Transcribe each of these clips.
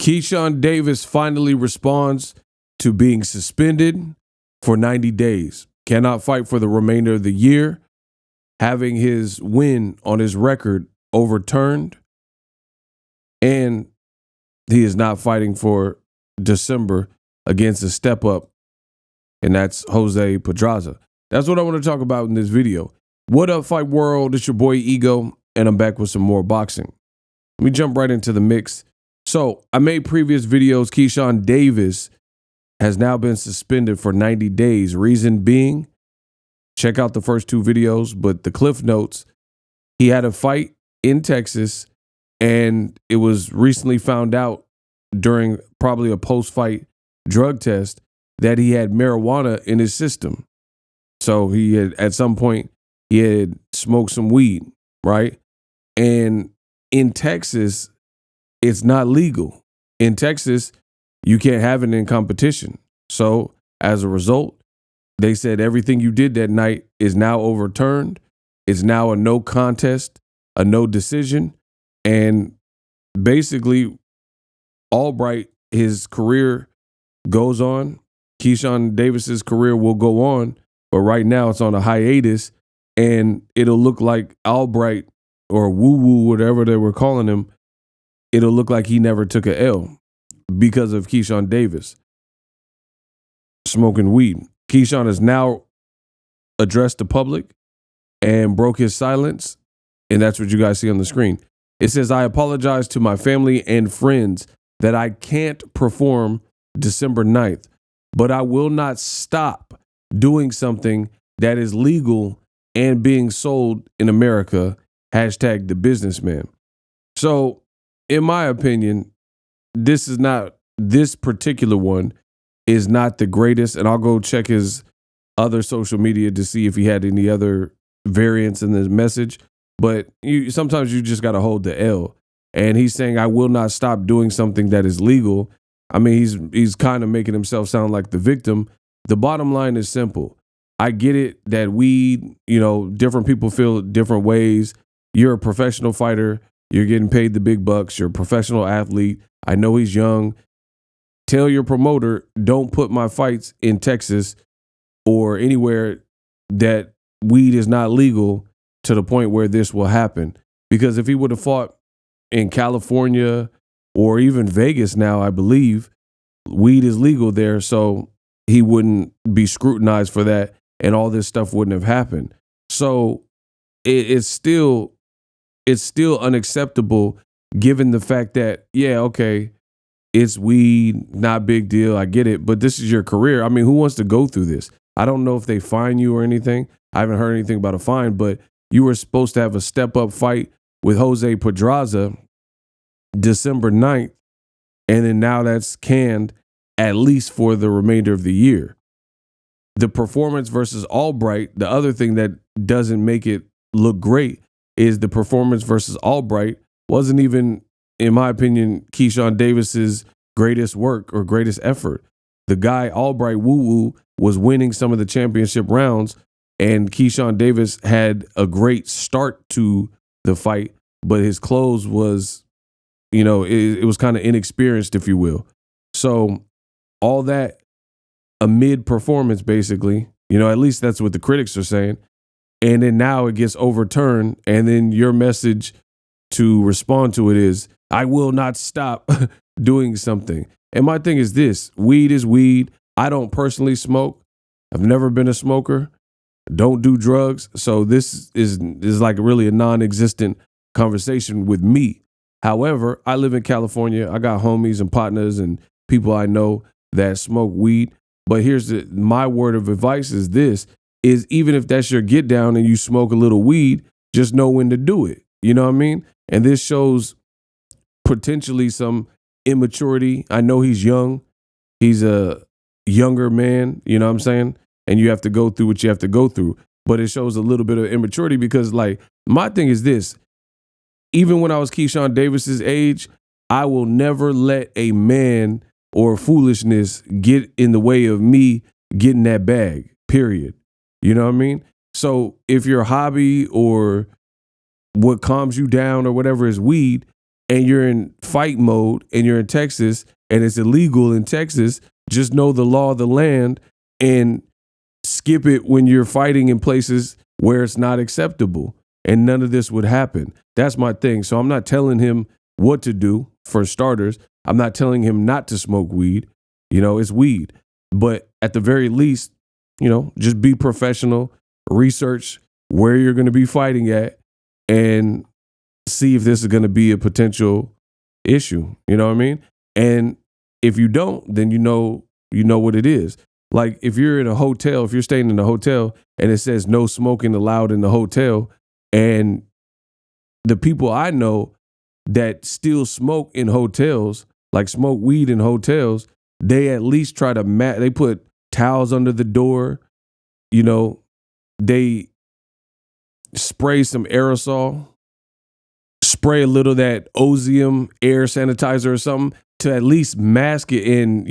Keyshawn Davis finally responds to being suspended for 90 days. Cannot fight for the remainder of the year, having his win on his record overturned, and he is not fighting for December against a step-up, and that's Jose Pedraza. That's what I want to talk about in this video. What up, Fight World? It's your boy Ego, and I'm back with some more boxing. Let me jump right into the mix. So I made previous videos. Keyshawn Davis has now been suspended for 90 days. Reason being, check out the first two videos, but the cliff notes, he had a fight in Texas, and it was recently found out during probably a post-fight drug test that he had marijuana in his system. So he had, at some point, he had smoked some weed, right? And in Texas, it's not legal. In Texas, you can't have it in competition. So as a result, they said everything you did that night is now overturned. It's now a no contest, a no decision. And basically, Albright, his career goes on. Keyshawn Davis's career will go on, but right now it's on a hiatus, and it'll look like Albright or Woo Woo, whatever they were calling him, it'll look like he never took a L because of Keyshawn Davis smoking weed. Keyshawn has now addressed the public and broke his silence, and that's what you guys see on the screen. It says, "I apologize to my family and friends that I can't perform December 9th, but I will not stop doing something that is legal and being sold in America, hashtag the businessman." So, in my opinion, this particular one is not the greatest, and I'll go check his other social media to see if he had any other variants in his message. But sometimes you just got to hold the L. And he's saying, I will not stop doing something that is legal. I mean, he's kind of making himself sound like the victim. The bottom line is simple. I get it that weed, different people feel different ways. You're a professional fighter. You're getting paid the big bucks. You're a professional athlete. I know he's young. Tell your promoter, don't put my fights in Texas or anywhere that weed is not legal to the point where this will happen. Because if he would have fought in California or even Vegas now, I believe, weed is legal there, so he wouldn't be scrutinized for that and all this stuff wouldn't have happened. So it's still unacceptable given the fact that, yeah, okay, it's weed, not big deal, I get it, but this is your career. I mean, who wants to go through this? I don't know if they fine you or anything. I haven't heard anything about a fine, but you were supposed to have a step-up fight with Jose Pedraza December 9th, and then now that's canned at least for the remainder of the year. The performance versus Albright, the other thing that doesn't make it look great is the performance versus Albright wasn't even, in my opinion, Keyshawn Davis's greatest work or greatest effort. The guy, Albright Woo Woo, was winning some of the championship rounds, and Keyshawn Davis had a great start to the fight, but his close was, it was kind of inexperienced, if you will. So all that, a mid performance, basically, at least that's what the critics are saying. And then now it gets overturned, and then your message to respond to it is, I will not stop doing something. And my thing is this, weed is weed. I don't personally smoke. I've never been a smoker. Don't do drugs. So this is like really a non-existent conversation with me. However, I live in California. I got homies and partners and people I know that smoke weed. But here's my word of advice is this, is even if that's your get down and you smoke a little weed, just know when to do it. You know what I mean? And this shows potentially some immaturity. I know he's young. He's a younger man, you know what I'm saying? And you have to go through what you have to go through. But it shows a little bit of immaturity because, like, my thing is this. Even when I was Keyshawn Davis's age, I will never let a man or foolishness get in the way of me getting that bag, period. You know what I mean? So if your hobby or what calms you down or whatever is weed, and you're in fight mode and you're in Texas and it's illegal in Texas, just know the law of the land and skip it when you're fighting in places where it's not acceptable. And none of this would happen. That's my thing. So I'm not telling him what to do, for starters. I'm not telling him not to smoke weed. It's weed. But at the very least, just be professional, research where you're going to be fighting at, and see if this is going to be a potential issue. You know what I mean? And if you don't, then you know what it is. Like if you're in a hotel, if you're staying in a hotel and it says no smoking allowed in the hotel, and the people I know that still smoke in hotels, like smoke weed in hotels, they at least try to they put towels under the door. They spray some aerosol, spray a little of that Ozium air sanitizer or something to at least mask it. And,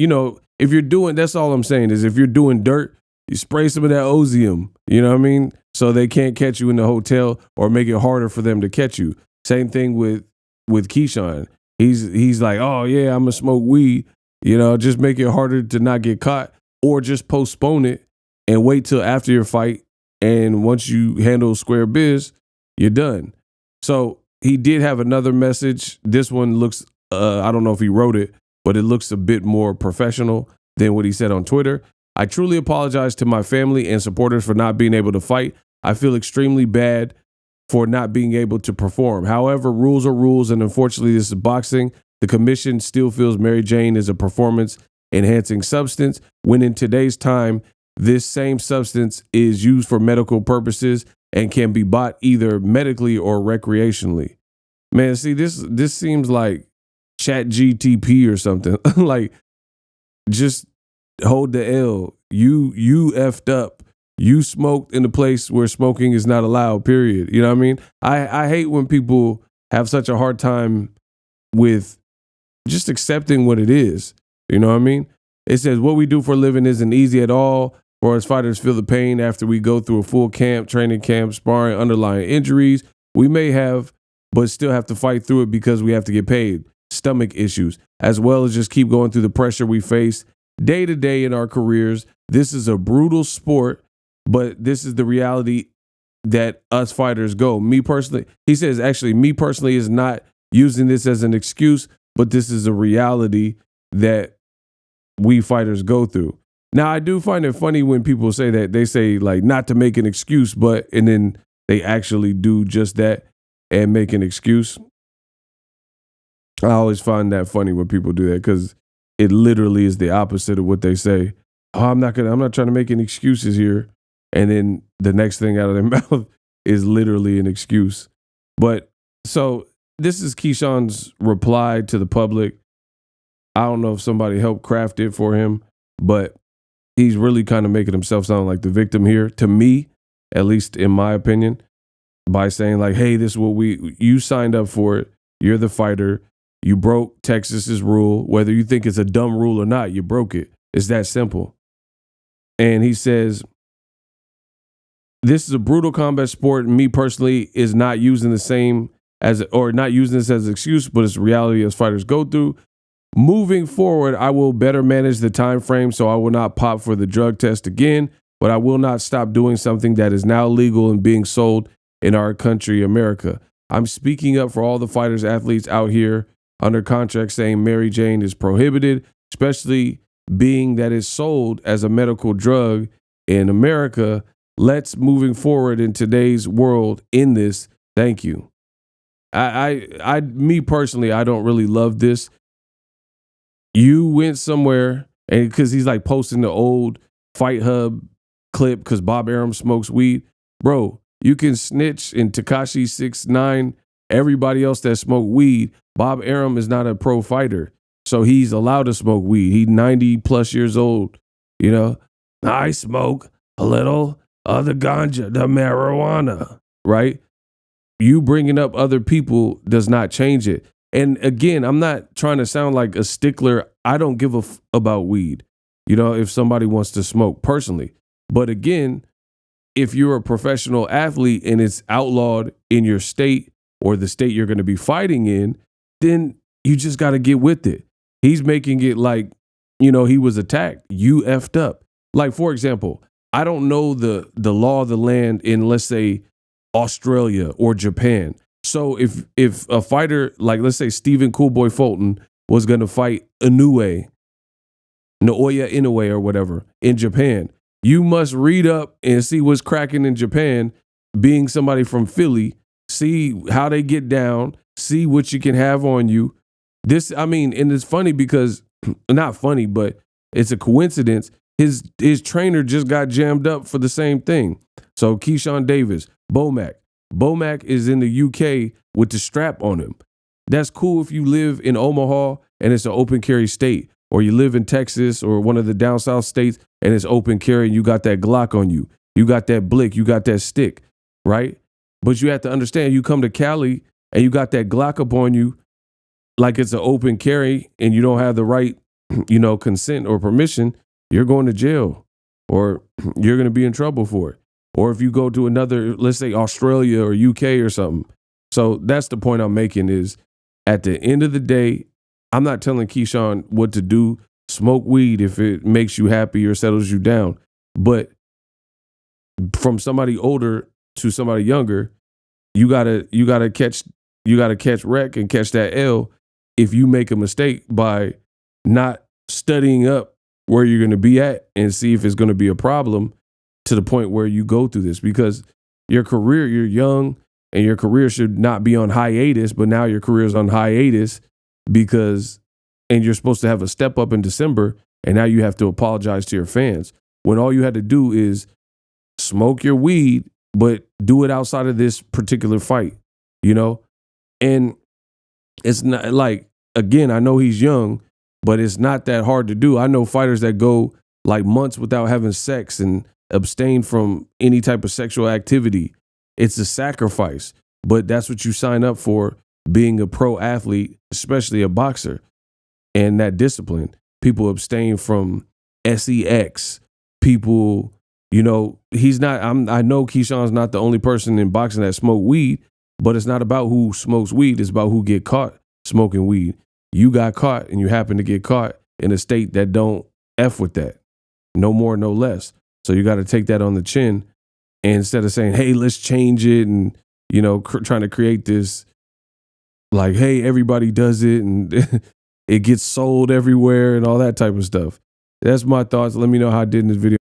if you're doing, that's all I'm saying is if you're doing dirt, you spray some of that Ozium, you know what I mean? So they can't catch you in the hotel or make it harder for them to catch you. Same thing with Keyshawn. He's like, oh yeah, I'm gonna smoke weed. Just make it harder to not get caught, or just postpone it and wait till after your fight. And once you handle square biz, you're done. So he did have another message. This one looks, I don't know if he wrote it, but it looks a bit more professional than what he said on Twitter. I truly apologize to my family and supporters for not being able to fight. I feel extremely bad for not being able to perform. However, rules are rules, and unfortunately, this is boxing. The commission still feels Mary Jane is a performance-enhancing substance, when in today's time, this same substance is used for medical purposes and can be bought either medically or recreationally. Man, see, this seems like Chat GTP or something. Like, just hold the L. You effed up. You smoked in a place where smoking is not allowed, period. You know what I mean? I hate when people have such a hard time with just accepting what it is. You know what I mean? It says, what we do for a living isn't easy at all. For us fighters feel the pain after we go through a full camp, training camp, sparring, underlying injuries. We may have, but still have to fight through it because we have to get paid. Stomach issues, as well as just keep going through the pressure we face day to day in our careers. This is a brutal sport, but this is the reality that us fighters go. Me personally, he says, actually, me personally is not using this as an excuse, but this is a reality that we fighters go through. Now, I do find it funny when people say that. They say, like, not to make an excuse, and then they actually do just that and make an excuse. I always find that funny when people do that, because it literally is the opposite of what they say. Oh, I'm not trying to make any excuses here. And then the next thing out of their mouth is literally an excuse. But so this is Keyshawn's reply to the public. I don't know if somebody helped craft it for him, but he's really kind of making himself sound like the victim here, to me, at least in my opinion, by saying like, hey, this is what you signed up for it. You're the fighter. You broke Texas's rule. Whether you think it's a dumb rule or not, you broke it. It's that simple. And he says, this is a brutal combat sport. And me personally is not using this as an excuse, but it's reality as fighters go through. Moving forward, I will better manage the time frame, so I will not pop for the drug test again, but I will not stop doing something that is now legal and being sold in our country, America. I'm speaking up for all the fighters, athletes out here under contract saying Mary Jane is prohibited, especially being that it's sold as a medical drug in America. Let's moving forward in today's world in this. Thank you. Me personally, I don't really love this. You went somewhere, and because he's like posting the old Fight Hub clip because Bob Arum smokes weed. Bro, you can snitch in Tekashi 6ix9ine, everybody else that smoke weed. Bob Arum is not a pro fighter, so he's allowed to smoke weed. He's 90 plus years old. I smoke a little of the ganja, the marijuana, right? You bringing up other people does not change it. And again, I'm not trying to sound like a stickler. I don't give a about weed, if somebody wants to smoke personally. But again, if you're a professional athlete and it's outlawed in your state or the state you're going to be fighting in, then you just got to get with it. He's making it like, you know, he was attacked. You effed up. Like, for example, I don't know the law of the land in, let's say, Australia or Japan. So if a fighter, like let's say Stephen Coolboy Fulton was going to fight Naoya Inoue or whatever in Japan, you must read up and see what's cracking in Japan, being somebody from Philly, see how they get down, see what you can have on you. And it's funny because, not funny, but it's a coincidence. His trainer just got jammed up for the same thing. So Keyshawn Davis, Bomac is in the UK with the strap on him. That's cool if you live in Omaha and it's an open carry state, or you live in Texas or one of the down south states and it's open carry and you got that Glock on you. You got that blick, you got that stick, right? But you have to understand, you come to Cali and you got that Glock up on you like it's an open carry and you don't have the right, consent or permission, you're going to jail or you're going to be in trouble for it. Or if you go to another, let's say Australia or UK or something. So that's the point I'm making is, at the end of the day, I'm not telling Keyshawn what to do. Smoke weed if it makes you happy or settles you down. But from somebody older to somebody younger, you gotta catch wreck and catch that L if you make a mistake by not studying up where you're going to be at and see if it's going to be a problem to the point where you go through this. Because your career, you're young and your career should not be on hiatus, but now your career is on hiatus and you're supposed to have a step up in December, and now you have to apologize to your fans when all you had to do is smoke your weed, but do it outside of this particular fight, And it's not like, again, I know he's young, but it's not that hard to do. I know fighters that go like months without having sex and abstain from any type of sexual activity. It's a sacrifice, but that's what you sign up for being a pro athlete, especially a boxer, and that discipline. People abstain from sex. People, he's not, I know Keyshawn's not the only person in boxing that smoke weed, but it's not about who smokes weed. It's about who get caught smoking weed. You got caught and you happen to get caught in a state that don't F with that. No more, no less. So you got to take that on the chin. And instead of saying, hey, let's change it and, trying to create this like, hey, everybody does it and it gets sold everywhere and all that type of stuff. That's my thoughts. Let me know how I did in this video.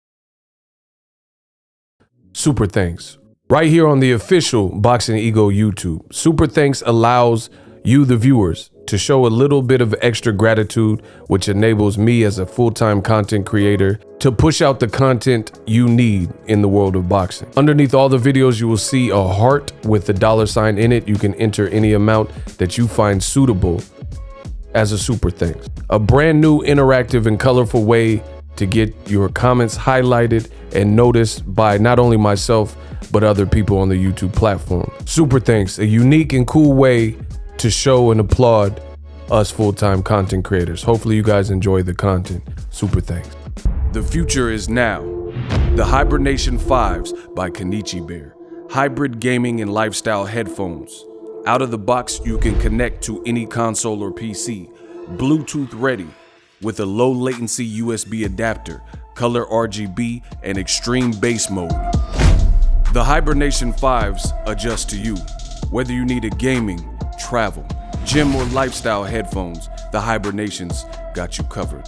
Super thanks. Right here on the official Boxingego YouTube. Super thanks allows you, the viewers, to show a little bit of extra gratitude, which enables me as a full-time content creator to push out the content you need in the world of boxing. Underneath all the videos, you will see a heart with the $sign in it. You can enter any amount that you find suitable as a super thanks. A brand new interactive and colorful way to get your comments highlighted and noticed by not only myself, but other people on the YouTube platform. Super thanks, a unique and cool way to show and applaud us full-time content creators. Hopefully you guys enjoy the content. Super thanks. The future is now. The Hibernation 5s by Kenichi Bear. Hybrid gaming and lifestyle headphones. Out of the box, you can connect to any console or PC. Bluetooth ready with a low latency USB adapter, color RGB, and extreme bass mode. The Hibernation 5s adjust to you. Whether you need a gaming, travel, gym, or lifestyle headphones, the Hibernations got you covered.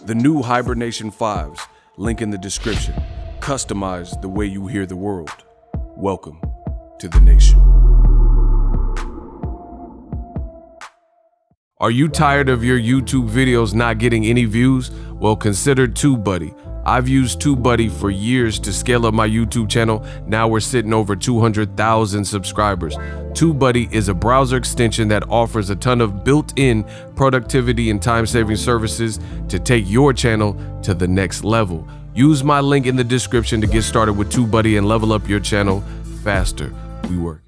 The new Hibernation 5s, link in the description. Customize the way you hear the world. Welcome to the nation. Are you tired of your YouTube videos not getting any views? Well, consider TubeBuddy. I've used TubeBuddy for years to scale up my YouTube channel. Now we're sitting over 200,000 subscribers. TubeBuddy is a browser extension that offers a ton of built-in productivity and time-saving services to take your channel to the next level. Use my link in the description to get started with TubeBuddy and level up your channel faster. We work.